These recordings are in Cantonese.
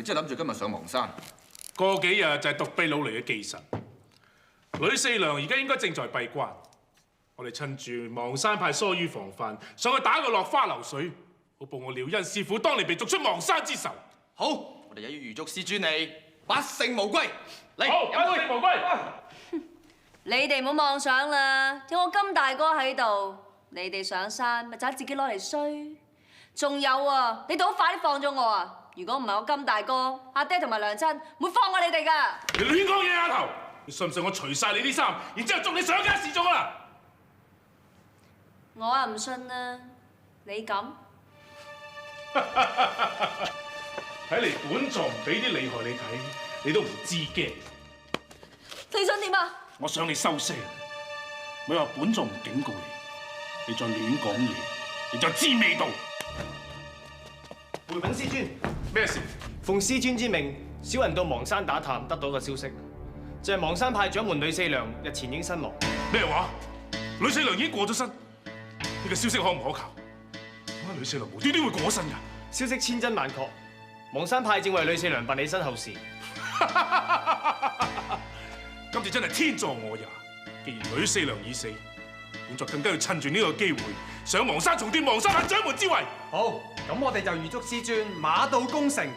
你真係諗住今日上邙山？過幾日就係獨臂老嚟嘅忌辰，呂四娘而家應該正在閉關。我哋趁住邙山派疏於防範，上去打個落花流水，好報我廖恩師傅當年被逐出邙山之仇。好，我哋又要預祝師尊你百勝無歸。嚟，好，百勝無歸。你哋唔好妄想啦，有我金大哥喺度，你哋上山咪就係自己攞嚟衰。仲有啊，你哋好快啲放咗我啊！如果唔係我金大哥、阿爹同埋娘親，唔會放過你哋㗎。你亂講嘢啊頭！你信唔信我除晒你啲衫，然之後捉你上街示眾啊？我啊唔信啦，你敢？睇嚟本座唔俾啲厲害你睇，你都唔知驚。你想點啊？我想你收聲。咪話本座唔警告你，你再亂講嘢，你就知味道。回稟師尊，咩事？奉師尊之命，小人到邙山打探，得到一個消息，就係邙山派掌門呂四娘日前已經身亡。咩話？呂四娘已經過咗身？呢個消息可唔可靠？點解呂四娘無端端會過身㗎？消息千真萬確，邙山派正為呂四娘辦理身後事。今次真係天助我也！既然呂四娘已死，本座更加要趁住呢個機會上邙山重奪邙山派掌門之位。好，咁我哋就預祝師尊馬到功成，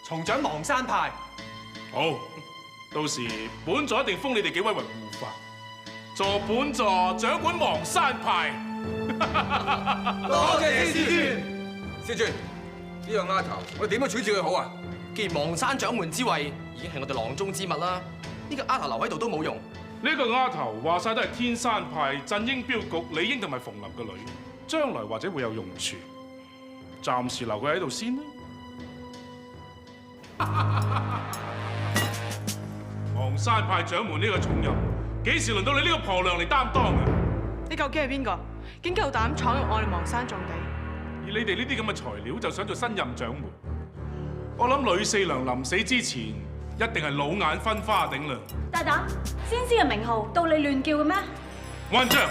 重掌邙山派。好，到時本座一定封你哋幾位為護法，助本座掌管邙山派。多謝師尊。師尊，呢個丫頭，我哋點樣處置佢好啊？既然邙山掌門之位已經係我哋囊中之物啦，呢個丫頭留喺度都冇用。呢個丫頭話晒都係天山派鎮英鏢局李英同埋馮林嘅女，將來或者會有用處。暫時留佢喺度先啦。邙山派掌門呢個重任，幾時輪到你呢個婆娘嚟擔當啊？你究竟係邊個？竟夠膽闖入我哋邙山重地？以你哋呢啲咁嘅材料，就想做新任掌門？我諗呂四娘臨死之前，一定係老眼昏花頂啦。大膽，先師嘅名號到你亂叫嘅咩？混帳！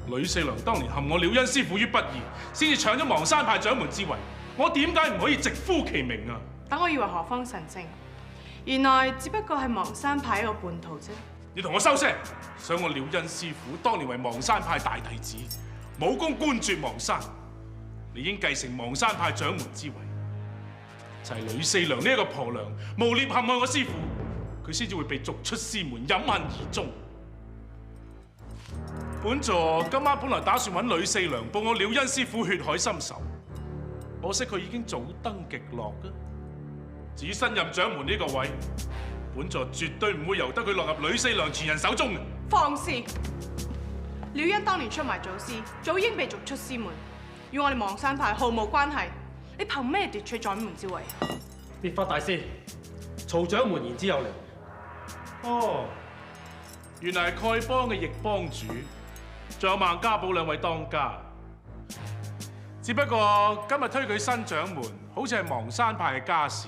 呂四娘當年陷我廖恩師傅於不義，先至搶咗邙山派掌門之位，我點解唔可以直呼其名啊？等我以為何方神聖，原來只不過係邙山派一個叛徒啫。你同我收聲！想我廖恩師傅當年為邙山派大弟子，武功官絕邙山，理應繼承邙山派掌門之位。就係呂四娘呢一個婆娘誣衊陷害我師傅，佢先至會被逐出師門，飲恨而終。本座今晚本來打算揾呂四娘報我廖恩師傅血海深仇，可惜佢已經早登極樂啦。至於新任掌門呢個位，本座絕對唔會由得佢落入呂四娘前人手中嘅。放肆！廖恩當年出賣祖師，早應被逐出師門，與我哋邙山派毫無關係。你憑咩奪取掌門之位？別法大師，曹掌門言之有理。哦，原來係丐幫嘅易幫主，仲有孟家寶兩位當家。只不過今日推舉新掌門，好似係邙山派嘅家事，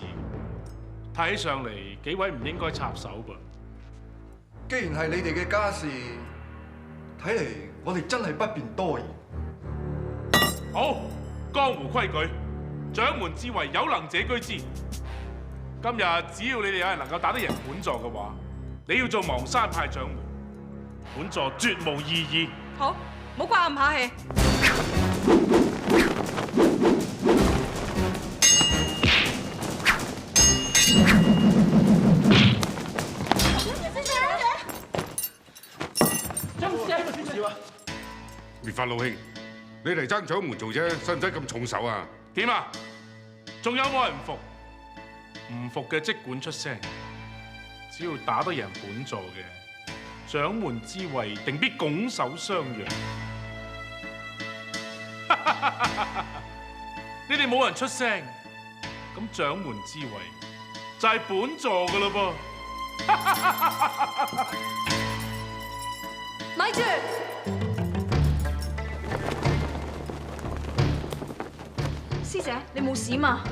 睇起上嚟幾位唔應該插手噃。既然係你哋嘅家事，睇嚟我哋真係不便多言。好，江湖規矩，掌門之位有能者居之。今日只要你哋有人能夠打得贏本座嘅話，你要做邙山派掌門，本座絕無異議。好，唔好怪我唔客氣。滅法老兄，你嚟爭掌門做啫，使唔使咁重手啊？點啊？仲有冇人唔服？唔服嘅即管出聲，只要打得贏本座嘅，掌門之位定必拱手相讓。你哋冇人出聲，咁掌門之位就係本座噶啦噃。咪住！師姐，你冇事嘛？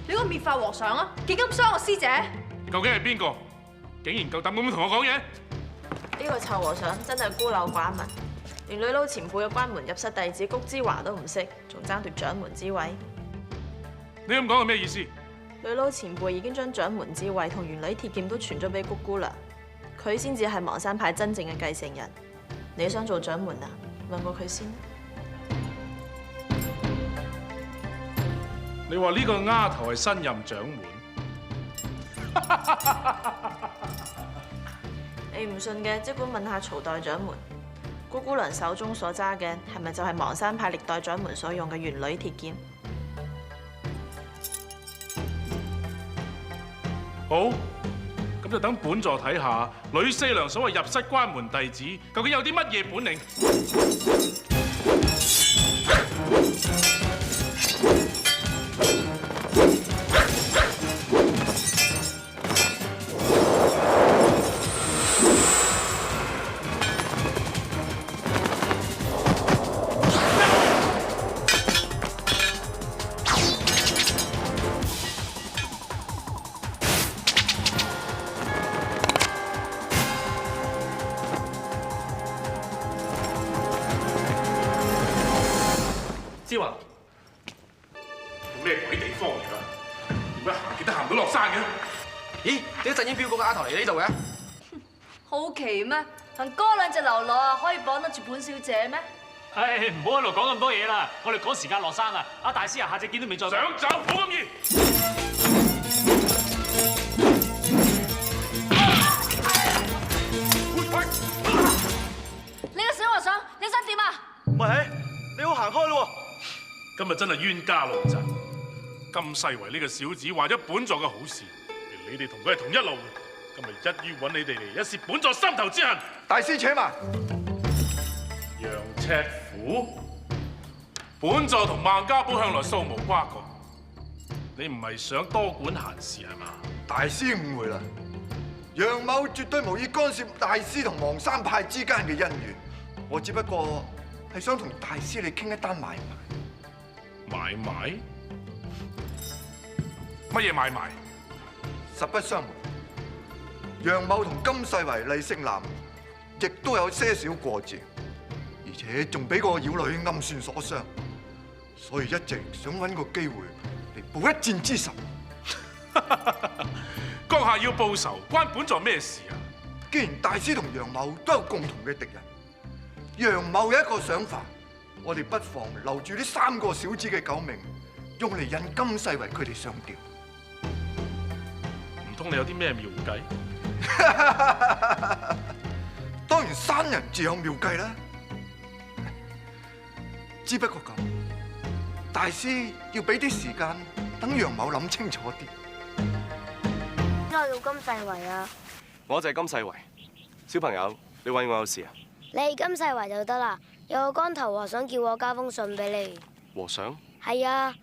你個滅法和尚啊，幾咁傷我師姐？究竟係邊個？竟然夠膽咁同我講嘢？呢個臭和尚真係孤陋寡聞，連女撈前輩嘅關門入室弟子谷之華都唔識，仲爭奪掌門之位。你咁講係咩意思？女老前輩已經將掌門之位同元女鐵劍都傳咗俾谷姑娘，佢先至係邙山派真正嘅繼承人。你想做掌門啊？問過佢先。你話呢個丫頭係新任掌門？你唔信嘅，即管問下曹代掌門，谷姑娘手中所揸嘅係咪就係邙山派歷代掌門所用嘅元女鐵劍？好，咁就等本座睇下呂四娘所謂入室關門弟子究竟有啲乜嘢本領。之華，咩鬼地方嚟㗎？點解行極都行唔到落山嘅？咦？點解陣間飆嗰個丫頭嚟呢度嘅？好奇咩？憑嗰兩隻流落啊，可以綁得住本小姐咩？唉，唔好喺度講咁多嘢啦，我哋趕時間落山啦。阿大師啊，下隻見都未再想走冇咁易。你個小和尚，你想點啊？喂，你好行開咯！今日真係冤家路窄。金世為呢個小子壞咗本座嘅好事，而你哋同佢係同一路嘅，今日一於揾你哋嚟一泄本座心頭之恨。大師請埋。楊赤虎，本座同萬家寶向來素無瓜葛，你唔係想多管閒事係嘛？大師誤會啦，楊某絕對無意干涉大師同邙山派之間嘅恩怨，我只不過係想同大師你傾一單買賣。買賣？乜嘢買賣？實不相瞞，楊某同金世為、厲勝男亦都有些少過節，而且仲俾個妖女暗算所傷，所以一直想揾個機會嚟報一箭之仇。閣下要報仇，關本座咩事啊？既然大師同楊某都有共同嘅敵人，楊某有一個想法，我哋不妨留住呢3個小子嘅狗命，用嚟引金世為佢哋上吊。唔通你有啲咩妙計？當然山人自有妙計啦，只不過咁，大師要俾啲時間等楊某諗清楚啲。邊個叫金世為啊？我就係金世為。小朋友，你揾我有事啊？你係金世為就得啦。有個光頭和尚叫我交封信俾你。和尚？係啊，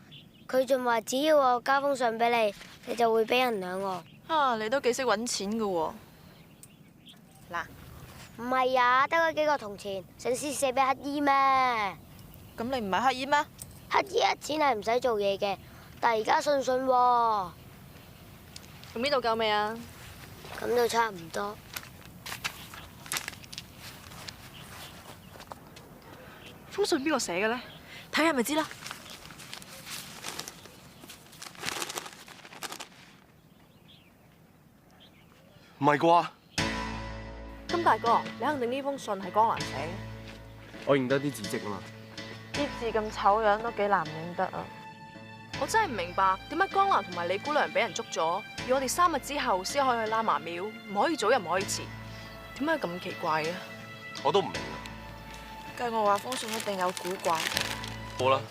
佢仲話只要我交封信俾你，你就會俾人兩我。啊，你都幾識揾錢噶喎！嗱，唔係啊，得嗰幾個銅錢，想施捨俾乞衣咩？咁你唔係乞衣咩？乞衣一錢係唔使做嘢嘅，但係而家信喎。咁呢度夠未啊？咁就差唔多。封信邊個寫嘅咧？睇下咪知啦。唔係啩？金大哥，你肯定呢封信係江蘭寫嘅？我認得啲字跡啊嘛。啲字咁醜樣都幾難認得啊！我真係唔明白點解江蘭同埋李姑娘俾人捉咗，要我哋3日之後先可以去喇嘛廟，唔可以早又唔可以遲，點解咁奇怪嘅？我都唔明啊。計我話封信一定有古怪。好啦，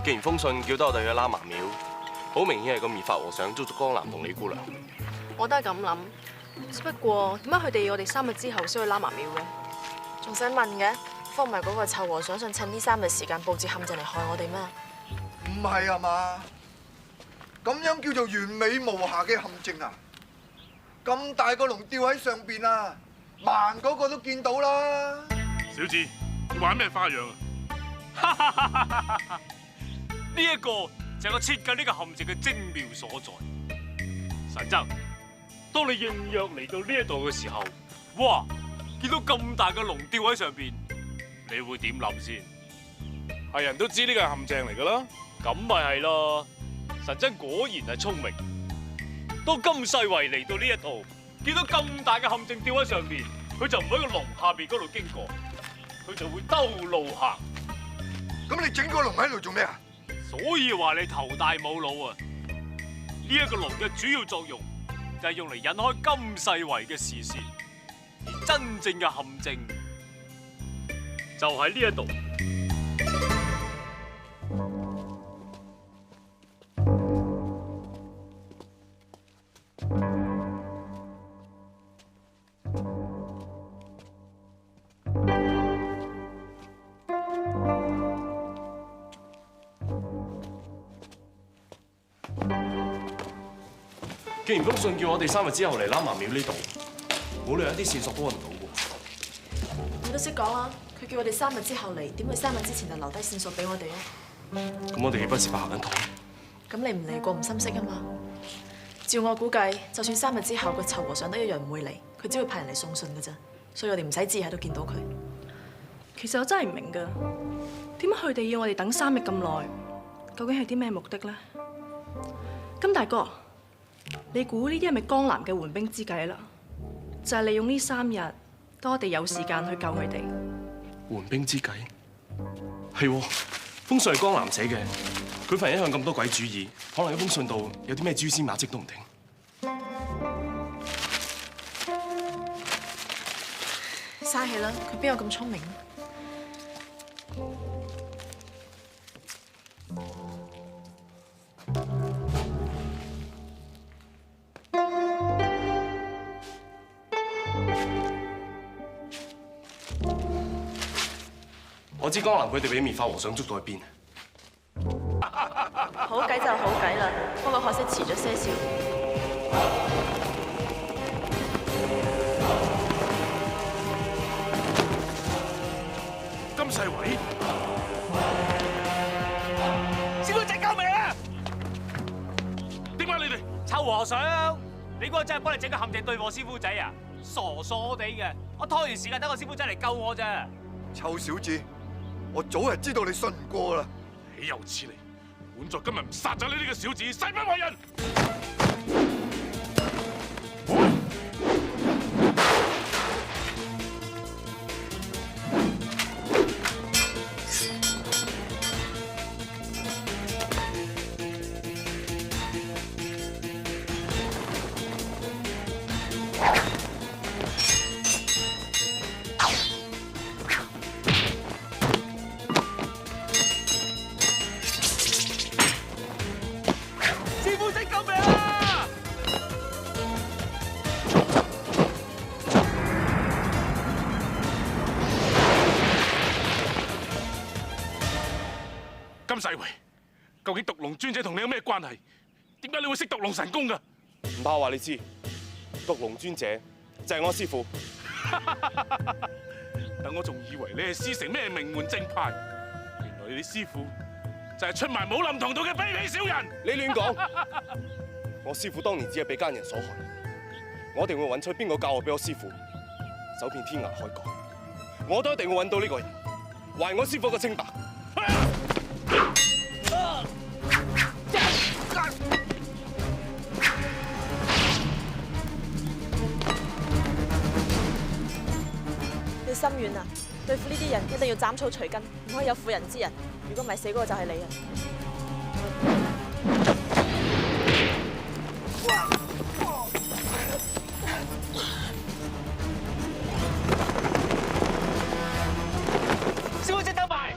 既然封信叫得我哋去喇嘛廟，好明顯係個滅法和尚捉咗江南同李姑娘。我都係咁諗，只不過點解佢哋要我哋3日之後先去喇嘛廟嘅？仲使問嘅？科唔係嗰個臭和尚想趁呢3日時間佈置陷阱嚟害我哋咩？唔係啊嘛，咁樣叫做完美無瑕嘅陷阱啊！咁大個龍吊喺上邊啊，盲嗰個都見到啦。小子，你玩咩花樣啊？呢一個就係我設計呢個陷阱嘅精妙所在。神僧，當你應約嚟到呢一度嘅時候，哇！見到咁大嘅龍吊喺上邊，你會點諗先？係人都知呢個係陷阱嚟噶啦。咁咪係咯，神真果然係聰明。當金世維嚟到呢一度，見到咁大嘅陷阱吊喺上面，佢就唔喺個籠下邊嗰度經過，佢就會兜路行。咁你整個籠喺度做咩啊？所以話你頭大冇腦啊！呢一個籠嘅主要作用就係用嚟引開金世維嘅視線，而真正嘅陷阱就喺呢一度。既然封信叫我哋3日之後嚟喇嘛廟呢度，冇理由一啲線索都揾唔到喎。你都識講啦，佢叫我哋3日之後嚟，點會3日之前就留低線索俾我哋啊？咁我哋豈不是白行緊堂？咁你唔嚟過唔心息啊嘛？照我估計，就算3日之後個囚和尚都一樣唔會嚟，佢只會派人嚟送信㗎咋，所以我哋唔使知喺度見到佢。其實我真係唔明㗎，點解佢哋要我哋等3日咁耐？究竟係啲咩目的咧？金大哥，你估呢啲係咪江南嘅緩兵之計啦？就係利用呢3日，當我哋有時間去救佢哋。緩兵之計係喎，封信係江南寫嘅，佢份人一向咁多鬼主意，可能喺封信度有啲咩蛛絲馬跡都唔定。嘥氣啦，佢邊有咁聰明？我知江南佢哋俾滅法和尚捉到去邊。好計就好計啦，不過可惜遲咗些少。金世維，師傅仔救命啊！點解你哋？臭和尚，你估我真係幫你整個陷阱對付師傅仔啊？傻傻地嘅，我拖完時間等個師傅仔嚟救我咋？臭小子，我早係知道你信唔過啦。豈有此理！本座今日唔殺咗你呢個小子，誓不為人。金世維，究竟毒龍尊者同你有咩關係？點解你會識毒龍神功㗎？唔怕話你知，毒龍尊者就係我師父。等我仲以為你係師承咩名門正派，原來你師父就係出賣武林同道嘅卑鄙小人。你亂講！我師父當年只係被奸人所害，我一定會揾出邊個教我俾我師父，走遍天涯海角，我都一定會揾到呢個人，還我師父個清白。你心軟啊！對付呢啲人一定要斬草除根，唔可以有婦人之仁。如果唔係，死嗰個就係你啊！師傅仔走埋！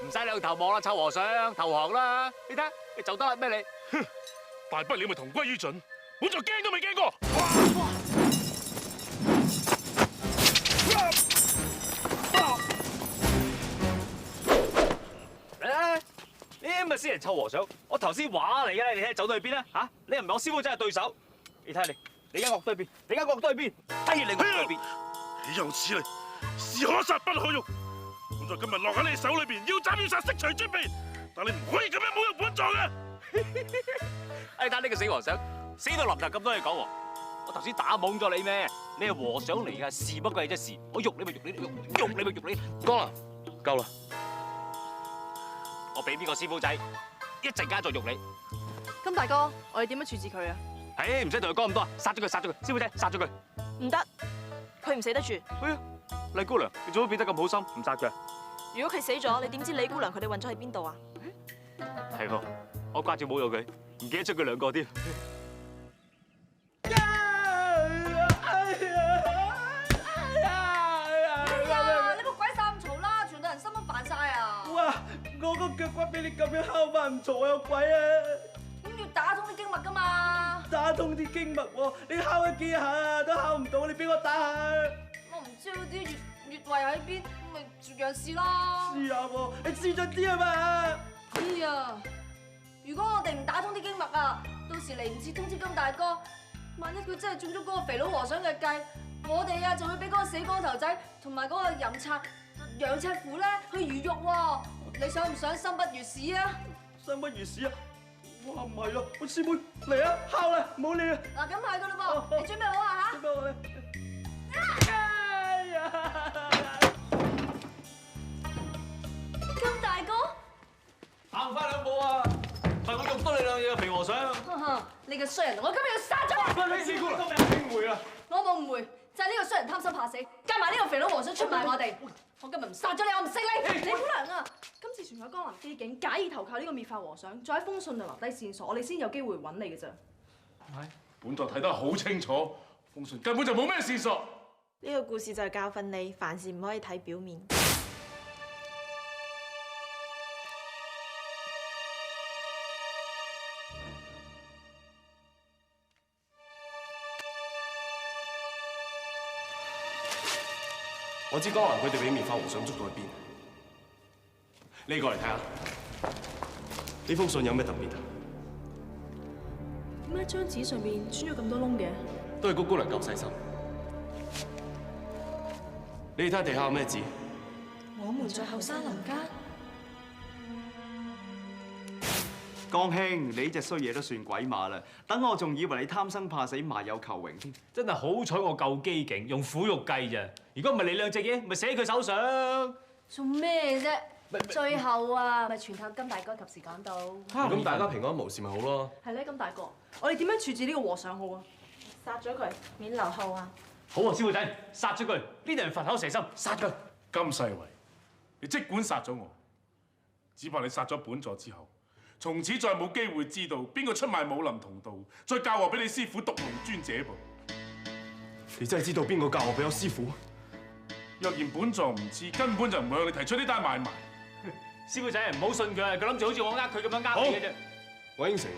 唔使兩頭望啦，臭和尚，投降啦！你睇，你就得啦咩你？哼，大不了咪同歸於盡，本座驚都未驚過。嘅私人臭和尚，我頭先話你嘅，你睇走到去邊啊？嚇，你又唔係我師傅真係對手。你睇下你間樂隊喺邊？你間樂隊喺邊？睇你樂隊喺邊？豈有此理！是可殺不可辱。本座今日落喺你手裏邊，要斬要殺，悉隨尊便。但你唔可以咁樣侮辱本座嘅。你睇呢個死和尚，死到臨頭咁多嘢講喎。我頭先打懵咗你咩？你係和尚嚟㗎，事不過係一時。我喐你咪喐你，喐你咪喐你。江南，夠啦！我俾邊個師傅仔，一陣間再喐你。金大哥，我哋點樣處置佢啊？唔使同佢講咁多，殺咗佢，殺咗佢，師傅仔，殺咗佢。唔得，佢唔死得住。麗姑娘，你做乜變得咁好心，唔殺佢？如果佢死咗，你點知李姑娘佢哋運咗喺邊度啊？係喎，我掛住侮辱佢，唔記得咗佢兩個添。你個鬼殺咁嘈啦，全隊人心都煩晒啊！哇！我個腳骨俾你咁樣敲翻唔嘈有鬼啊！咁要打通啲經脈噶嘛？打通啲經脈喎，你敲咗幾下都敲唔到，你俾我打下。我唔知嗰啲穴位喺邊，咪絕樣試咯。試下喎，你試咗啲啊嘛？哎呀！如果我哋唔打通啲經脈啊，到時嚟唔切通知金大哥，萬一佢真係中咗嗰個肥佬和尚嘅計，我哋啊就會俾嗰個死光頭仔同埋嗰個淫賊楊赤虎咧去魚肉喎。你想唔想生不如死啊？生不如死啊！哇，唔係啊，我師妹嚟啊，敲啦，唔好理啊！嗱，咁係噶啦噃，你準備好啊嚇！準備好啦！哎呀！金大哥，行翻兩步啊！唔係我用多你兩嘢啊，肥和尚！你個衰人，我今日要殺咗你！師姑娘，你誤會啦！我冇誤會，就係呢個衰人貪心怕死，加埋呢個肥佬和尚出賣我哋。我今日唔殺咗你，我唔識你！李姑娘啊，今次全個江南機警假意投靠呢個滅法和尚，再喺封信度留低線索，我哋先有機會揾你嘅咋。本座睇得好清楚，封信根本就冇咩線索。呢個故事就係教訓你，凡事唔可以睇表面。我知江南佢哋俾滅法和尚捉到去邊。你過嚟睇下，呢封信有咩特別啊？點解張紙上面穿咗咁多窿嘅？都係谷姑娘夠細心。你哋睇下地下有咩字？我們在後山林間。江兄，你呢隻衰嘢都算鬼馬啦！等我仲以為你貪生怕死、賣友求榮添。真係好彩我夠機警，用苦肉計咋。如果唔係你兩隻嘢，咪死喺佢手上。做咩啫？最後啊，咪全靠金大哥及時趕到。咁大家平安無事咪好咯。係咧，金大哥，我哋點樣處置呢個和尚好啊？殺咗佢，免留後啊！好啊，師傅仔，殺咗佢！呢啲人佛口蛇心，殺佢！金世維，你即管殺咗我，只怕你殺咗本座之後，從此再冇機會知道邊個出賣武林同道，再教我俾你師傅毒龍尊者噃。你真係知道邊個教我俾我師傅？若然本座唔知，根本就唔會向你提出呢單買賣。師傅仔唔好信佢，佢諗住好似我呃佢咁樣呃你嘅啫。我應承你，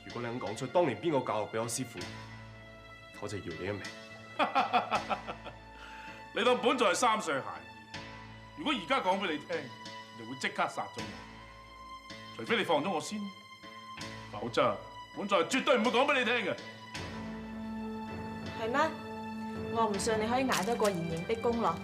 如果你肯講出當年邊個教我俾我師傅，我就饒你一命。你當本座係3歲孩兒？如果而家講俾你聽，你會即刻殺咗我。除非你放咗我先，否則本座係絕對唔會講俾你聽嘅。係咩？我唔信你可以捱得過嚴刑逼供咯。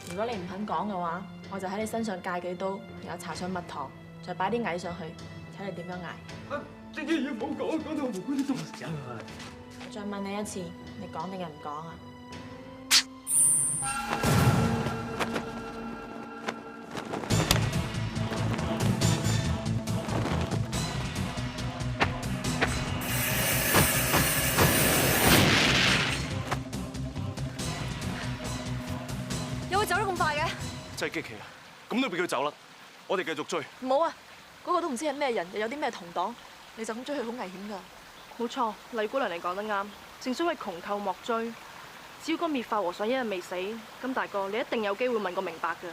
如果你唔肯講嘅話，我就喺你身上戒幾刀，然後搽上蜜糖，再擺啲蟻上去，睇你點樣捱。呢啲嘢唔好講，講到我無辜啲都唔死。我再問你一次，你講定係唔講啊？有冇走得咁快嘅？真係激氣啊！咁都俾佢走啦，我哋繼續追。唔好啊！嗰個都唔知係咩人，又有啲咩同黨，你就咁追佢好危險㗎。冇錯，麗姑娘你講得啱。正所謂窮寇莫追，只要個滅法和尚一日未死，金大哥你一定有機會問個明白㗎。